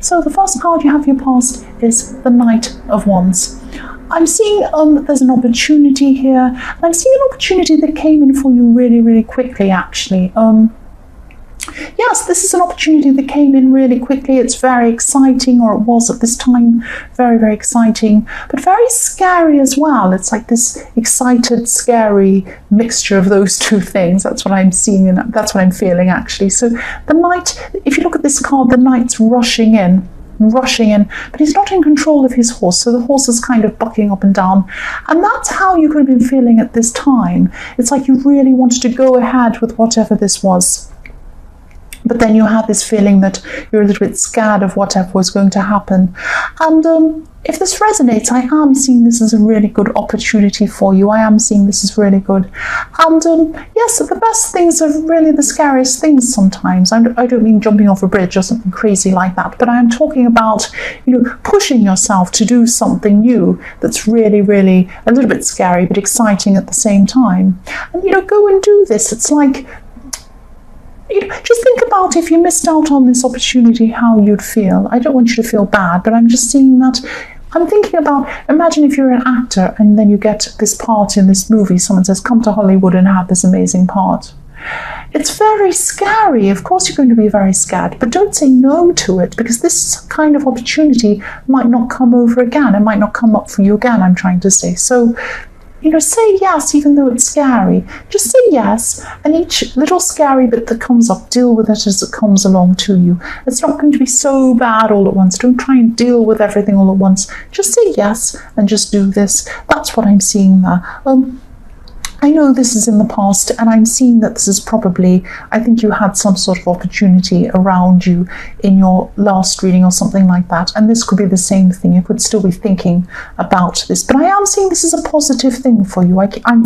So the first card you have for your past is the Knight of Wands. I'm seeing that there's an opportunity here, and I'm seeing an opportunity that came in for you really, really quickly, actually. Yes, this is an opportunity that came in really quickly. It's very exciting, or it was at this time, very, very exciting, but very scary as well. It's like this excited, scary mixture of those two things. That's what I'm seeing, and that's what I'm feeling, actually. So the Knight, if you look at this card, the Knight's rushing in, but he's not in control of his horse, so the horse is kind of bucking up and down, and that's how you could have been feeling at this time. It's like you really wanted to go ahead with whatever this was, but then you had this feeling that you're a little bit scared of whatever was going to happen. And if this resonates, I am seeing this as a really good opportunity for you. I am seeing this as really good. And yes, the best things are really the scariest things sometimes. I don't mean jumping off a bridge or something crazy like that, but I am talking about, pushing yourself to do something new that's really, really a little bit scary but exciting at the same time. And, go and do this. It's like, just think about if you missed out on this opportunity, how you'd feel. I don't want you to feel bad, but I'm just seeing that. I'm thinking about, imagine if you're an actor and then you get this part in this movie. Someone says, come to Hollywood and have this amazing part. It's very scary. Of course you're going to be very scared, but don't say no to it, because this kind of opportunity might not come over again. It might not come up for you again, I'm trying to say. So, say yes, even though it's scary. Just say yes, and each little scary bit that comes up, deal with it as it comes along to you. It's not going to be so bad all at once. Don't try and deal with everything all at once. Just say yes and just do this. That's what I'm seeing there. I know this is in the past, and I'm seeing that this is probably, I think you had some sort of opportunity around you in your last reading or something like that, and this could be the same thing. You could still be thinking about this, but I am seeing this is a positive thing for you. I'm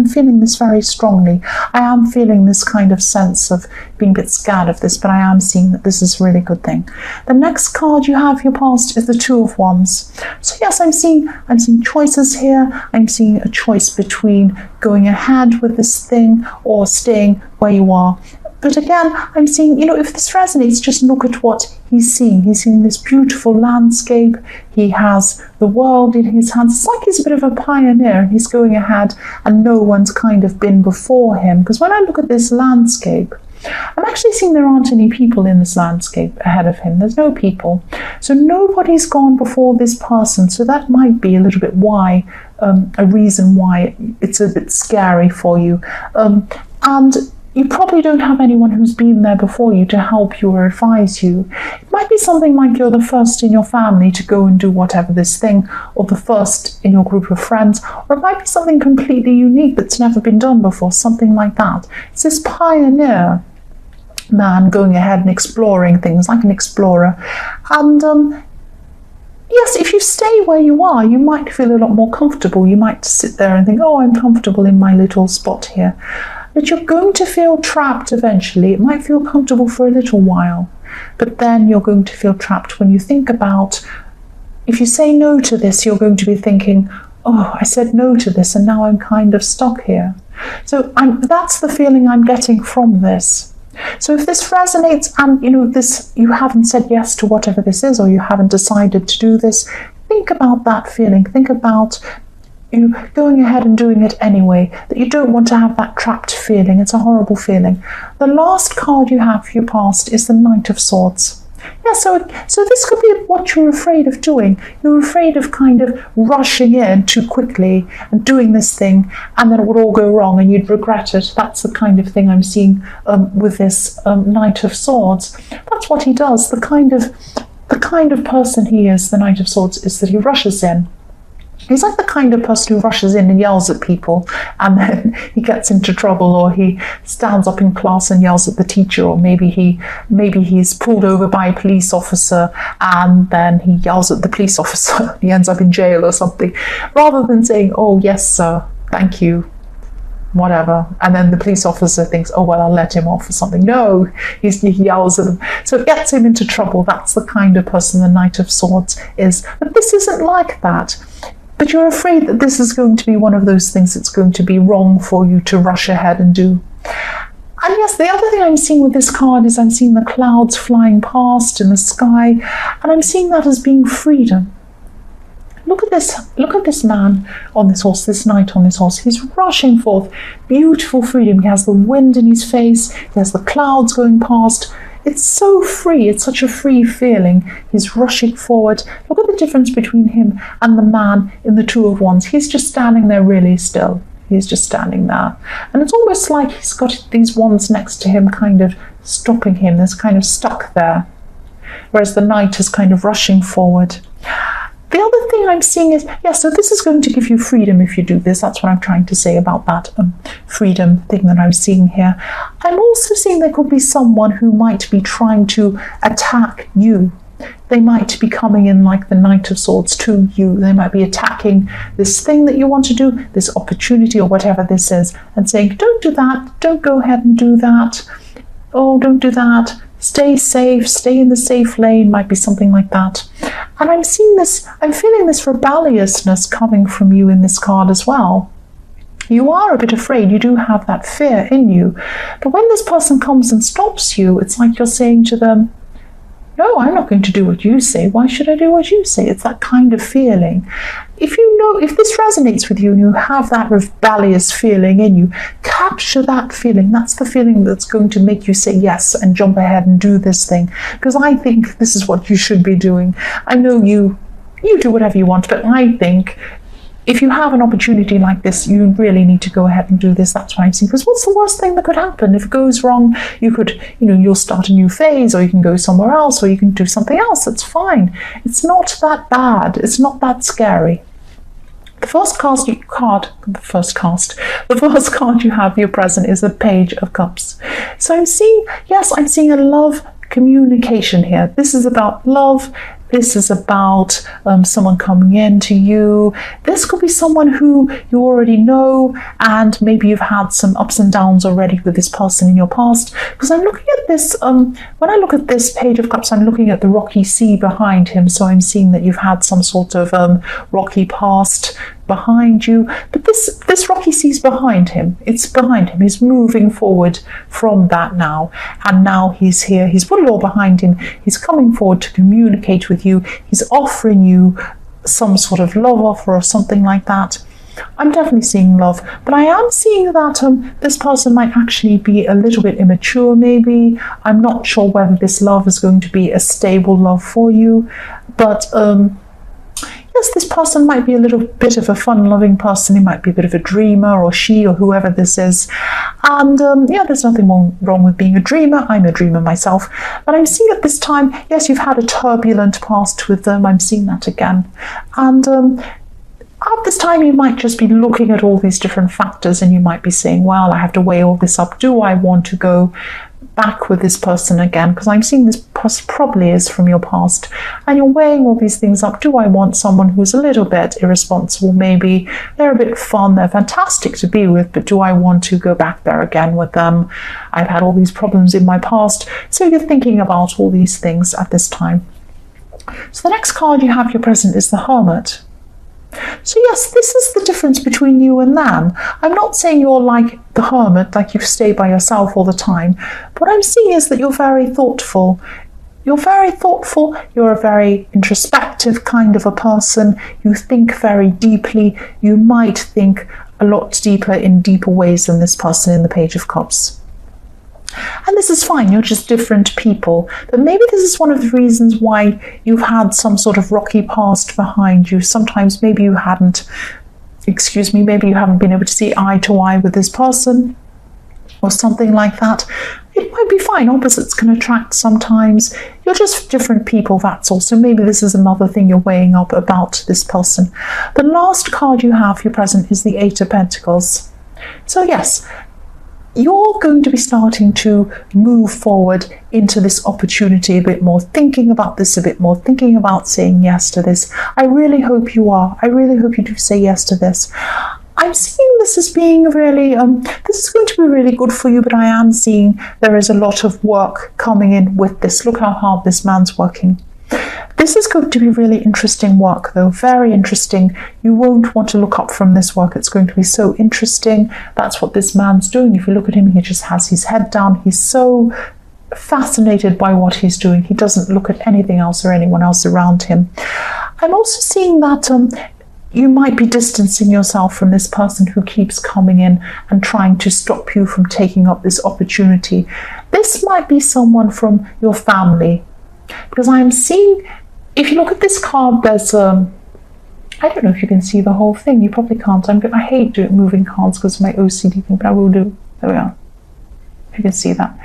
feeling this very strongly. I am feeling this kind of sense of being a bit scared of this, but I am seeing that this is a really good thing. The next card you have for your past is the Two of Wands. So yes, I'm seeing choices here. I'm seeing a choice between going ahead with this thing or staying where you are. But again, I'm seeing, if this resonates, just look at what he's seeing. He's seeing this beautiful landscape. He has the world in his hands. It's like he's a bit of a pioneer, and he's going ahead and no one's kind of been before him. Because when I look at this landscape, I'm actually seeing there aren't any people in this landscape ahead of him. There's no people. So nobody's gone before this person. So that might be a little bit why, a reason why it's a bit scary for you. And you probably don't have anyone who's been there before you to help you or advise you. It might be something like you're the first in your family to go and do whatever this thing, or the first in your group of friends, or it might be something completely unique that's never been done before, something like that. It's this pioneer man going ahead and exploring things like an explorer. And yes, if you stay where you are, you might feel a lot more comfortable. You might sit there and think, oh, I'm comfortable in my little spot here. But you're going to feel trapped eventually. It might feel comfortable for a little while, but then you're going to feel trapped when you think about, if you say no to this, you're going to be thinking, oh, I said no to this and now I'm kind of stuck here. So that's the feeling I'm getting from this. So if this resonates and you haven't said yes to whatever this is, or you haven't decided to do this, think about that feeling. Think about going ahead and doing it anyway, that you don't want to have that trapped feeling. It's a horrible feeling. The last card you have for your past is the Knight of Swords. Yeah, so this could be what you're afraid of doing. You're afraid of kind of rushing in too quickly and doing this thing, and then it would all go wrong and you'd regret it. That's the kind of thing I'm seeing with this Knight of Swords. That's what he does. The kind of person he is, the Knight of Swords, is that he rushes in. He's like the kind of person who rushes in and yells at people, and then he gets into trouble, or he stands up in class and yells at the teacher, or maybe he's pulled over by a police officer and then he yells at the police officer. He ends up in jail or something, rather than saying, oh yes sir, thank you, whatever, and then the police officer thinks, oh well, I'll let him off or something. No, he yells at them, so it gets him into trouble. That's the kind of person the Knight of Swords is. But this isn't like that. But you're afraid that this is going to be one of those things that's going to be wrong for you to rush ahead and do. And yes, the other thing I'm seeing with this card is I'm seeing the clouds flying past in the sky, and I'm seeing that as being freedom. Look at this man on this horse, this knight on this horse. He's rushing forth, beautiful freedom. He has the wind in his face, he has the clouds going past. It's so free, it's such a free feeling. He's rushing forward. Look at the difference between him and the man in the Two of Wands. He's just standing there really still. He's just standing there. And it's almost like he's got these wands next to him kind of stopping him. There's kind of stuck there. Whereas the knight is kind of rushing forward. The other thing I'm seeing is, so this is going to give you freedom if you do this. That's what I'm trying to say about that freedom thing that I'm seeing here. I'm also seeing there could be someone who might be trying to attack you. They might be coming in like the Knight of Swords to you. They might be attacking this thing that you want to do, this opportunity or whatever this is, and saying, don't do that, don't go ahead and do that. Oh, don't do that. Stay safe, stay in the safe lane, might be something like that. And I'm seeing this, I'm feeling this rebelliousness coming from you in this card as well. You are a bit afraid, you do have that fear in you. But when this person comes and stops you, it's like you're saying to them, no, I'm not going to do what you say. Why should I do what you say? It's that kind of feeling. If this resonates with you and you have that rebellious feeling in you, capture that feeling. That's the feeling that's going to make you say yes and jump ahead and do this thing. Because I think this is what you should be doing. I know you do whatever you want, but I think if you have an opportunity like this, you really need to go ahead and do this. That's what I'm seeing. Because what's the worst thing that could happen? If it goes wrong, you could, you'll start a new phase, or you can go somewhere else, or you can do something else. That's fine. It's not that bad. It's not that scary. The first card you have for your present is the Page of Cups. So I'm seeing a love communication here. This is about love. This is about someone coming in to you. This could be someone who you already know, and maybe you've had some ups and downs already with this person in your past. Because I'm looking at this, when I look at this Page of Cups, I'm looking at the rocky sea behind him. So I'm seeing that you've had some sort of rocky past behind you. But this rocky sea is behind him. It's behind him. He's moving forward from that now. And now he's here. He's put it all behind him. He's coming forward to communicate with you. He's offering you some sort of love offer or something like that. I'm definitely seeing love, but I am seeing that this person might actually be a little bit immature maybe. I'm not sure whether this love is going to be a stable love for you, but yes, this person might be a little bit of a fun-loving person. He might be a bit of a dreamer, or she, or whoever this is. And there's nothing wrong with being a dreamer. I'm a dreamer myself. But I'm seeing at this time, yes, you've had a turbulent past with them. I'm seeing that again. And at this time, you might just be looking at all these different factors, and you might be saying, well, I have to weigh all this up. Do I want to go back with this person again? Because I'm seeing this person probably is from your past, and you're weighing all these things up. Do I want someone who's a little bit irresponsible? Maybe they're a bit fun, they're fantastic to be with, but do I want to go back there again with them? I've had all these problems in my past. So you're thinking about all these things at this time. So the next card you have your present is the Hermit. So yes, this is the difference between you and them. I'm not saying you're like the hermit, like you stay by yourself all the time. But what I'm seeing is that you're very thoughtful. You're very thoughtful. You're a very introspective kind of a person. You think very deeply. You might think a lot deeper in deeper ways than this person in the Page of Cups. And this is fine, you're just different people. But maybe this is one of the reasons why you've had some sort of rocky past behind you. Sometimes maybe you haven't been able to see eye to eye with this person, or something like that. It might be fine. Opposites can attract sometimes. You're just different people, that's all. So maybe this is another thing you're weighing up about this person. The last card you have for your present is the Eight of Pentacles. So yes, you're going to be starting to move forward into this opportunity a bit more, thinking about this a bit more, thinking about saying yes to this. I really hope you are. I really hope you do say yes to this. I'm seeing this as being really, this is going to be really good for you, but I am seeing there is a lot of work coming in with this. Look how hard this man's working. This is going to be really interesting work, though, very interesting. You won't want to look up from this work. It's going to be so interesting. That's what this man's doing. If you look at him, he just has his head down. He's so fascinated by what he's doing. He doesn't look at anything else or anyone else around him. I'm also seeing that you might be distancing yourself from this person who keeps coming in and trying to stop you from taking up this opportunity. This might be someone from your family, because I'm seeing, if you look at this card, there's I don't know if you can see the whole thing. You probably can't. I hate doing moving cards because of my OCD thing, but I will do. There we are. If you can see that.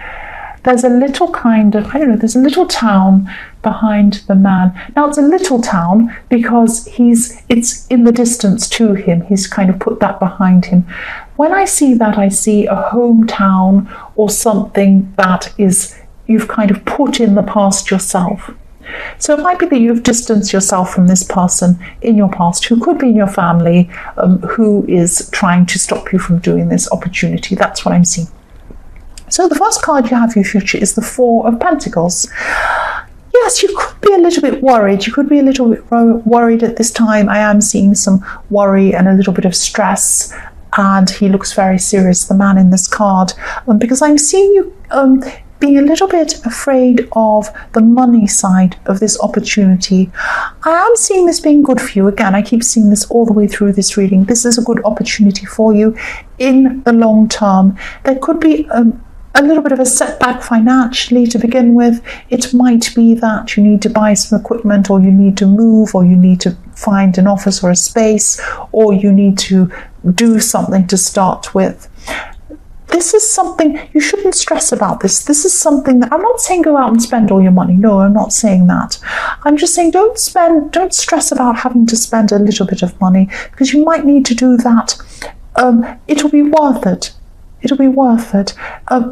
There's a little kind of, I don't know, there's a little town behind the man. Now it's a little town because it's in the distance to him. He's kind of put that behind him. When I see that, I see a hometown or something that is, you've kind of put in the past yourself. So it might be that you've distanced yourself from this person in your past, who could be in your family, who is trying to stop you from doing this opportunity. That's what I'm seeing. So the first card you have for your future is the Four of Pentacles. Yes, you could be a little bit worried. You could be a little bit worried at this time. I am seeing some worry and a little bit of stress. And he looks very serious, the man in this card, because I'm seeing you being a little bit afraid of the money side of this opportunity. I am seeing this being good for you. Again, I keep seeing this all the way through this reading. This is a good opportunity for you in the long term. There could be a little bit of a setback financially to begin with. It might be that you need to buy some equipment, or you need to move, or you need to find an office or a space, or you need to do something to start with. This is something you shouldn't stress about. This is something that, I'm not saying go out and spend all your money. No, I'm not saying that. I'm just saying don't stress about having to spend a little bit of money, because you might need to do that. It'll be worth it. It'll be worth it.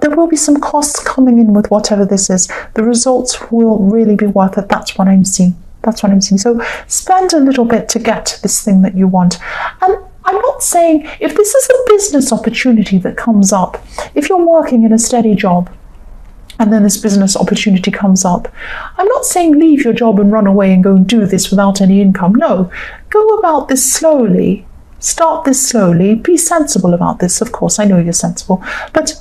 There will be some costs coming in with whatever this is. The results will really be worth it. That's what I'm seeing. That's what I'm seeing. So spend a little bit to get this thing that you want. And I'm not saying, if this is a business opportunity that comes up, if you're working in a steady job and then this business opportunity comes up, I'm not saying leave your job and run away and go and do this without any income. No, go about this slowly. Start this slowly. Be sensible about this. Of course, I know you're sensible, but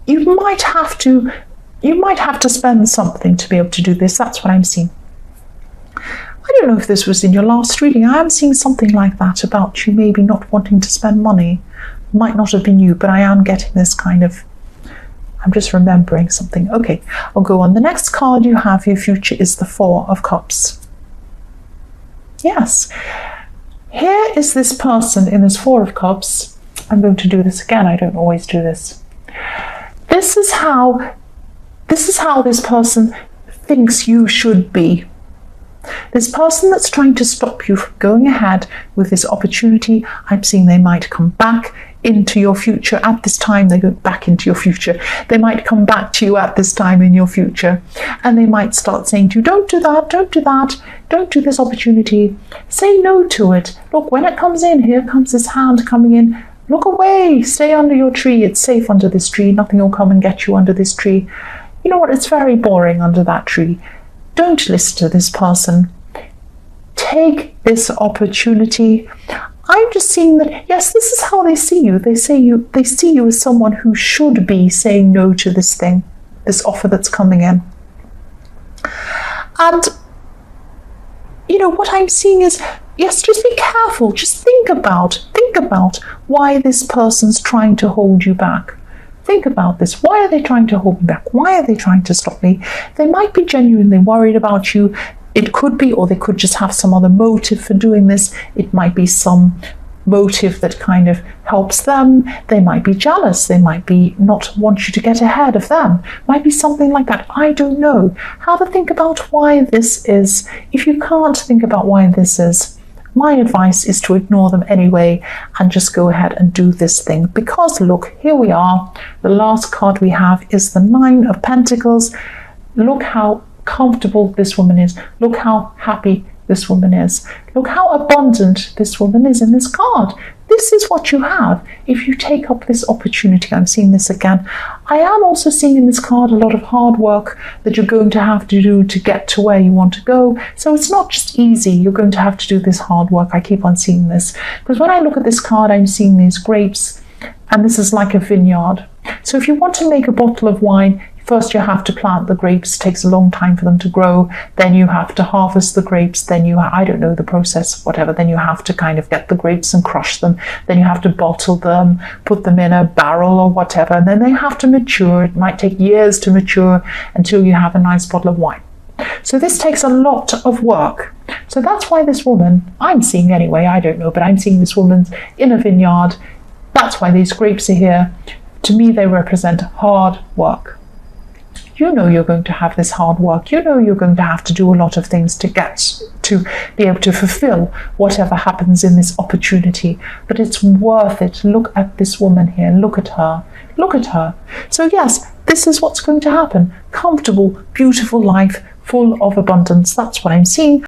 you might have to spend something to be able to do this. That's what I'm seeing. I don't know if this was in your last reading. I am seeing something like that about you maybe not wanting to spend money. Might not have been you, but I am getting this kind of, I'm just remembering something. Okay, I'll go on. The next card you have for your future is the Four of Cups. Yes. Here is this person in this Four of Cups. I'm going to do this again. I don't always do this. This is how this person thinks you should be. This person that's trying to stop you from going ahead with this opportunity, I'm seeing they might come back into your future at this time. They go back into your future. They might come back to you at this time in your future, and they might start saying to you, don't do that, don't do that, don't do this opportunity. Say no to it. Look, when it comes in, here comes this hand coming in. Look away, stay under your tree. It's safe under this tree. Nothing will come and get you under this tree. You know what? It's very boring under that tree. Don't listen to this person. Take this opportunity. I'm just seeing that, yes, this is how they see you. They see you as someone who should be saying no to this thing, this offer that's coming in. And, you know, what I'm seeing is, yes, just be careful. Just think about why this person's trying to hold you back. Think about this. Why are they trying to hold me back? Why are they trying to stop me? They might be genuinely worried about you. It could be, or they could just have some other motive for doing this. It might be some motive that kind of helps them. They might be jealous. They might be not want you to get ahead of them. Might be something like that. I don't know. How to think about why this is. If you can't think about why this is, my advice is to ignore them anyway and just go ahead and do this thing. Because look, here we are. The last card we have is the Nine of Pentacles. Look how comfortable this woman is. Look how happy this woman is. Look how abundant this woman is in this card. this is what you have if you take up this opportunity. I'm seeing this again. I am also seeing in this card a lot of hard work that you're going to have to do to get to where you want to go. So it's not just easy. You're going to have to do this hard work. I keep on seeing this because when I look at this card, I'm seeing these grapes, and this is like a vineyard. So if you want to make a bottle of wine, first you have to plant the grapes. It takes a long time for them to grow. Then you have to harvest the grapes. Then I don't know the process, whatever. Then you have to kind of get the grapes and crush them. Then you have to bottle them, put them in a barrel or whatever. And then they have to mature. It might take years to mature until you have a nice bottle of wine. So this takes a lot of work. So that's why this woman, I'm seeing anyway, I don't know, but I'm seeing this woman in a vineyard. That's why these grapes are here. To me, they represent hard work. You know you're going to have this hard work. You know you're going to have to do a lot of things to get to be able to fulfill whatever happens in this opportunity. But it's worth it. Look at this woman here. Look at her. Look at her. So yes, this is what's going to happen. Comfortable, beautiful life, full of abundance. That's what I'm seeing.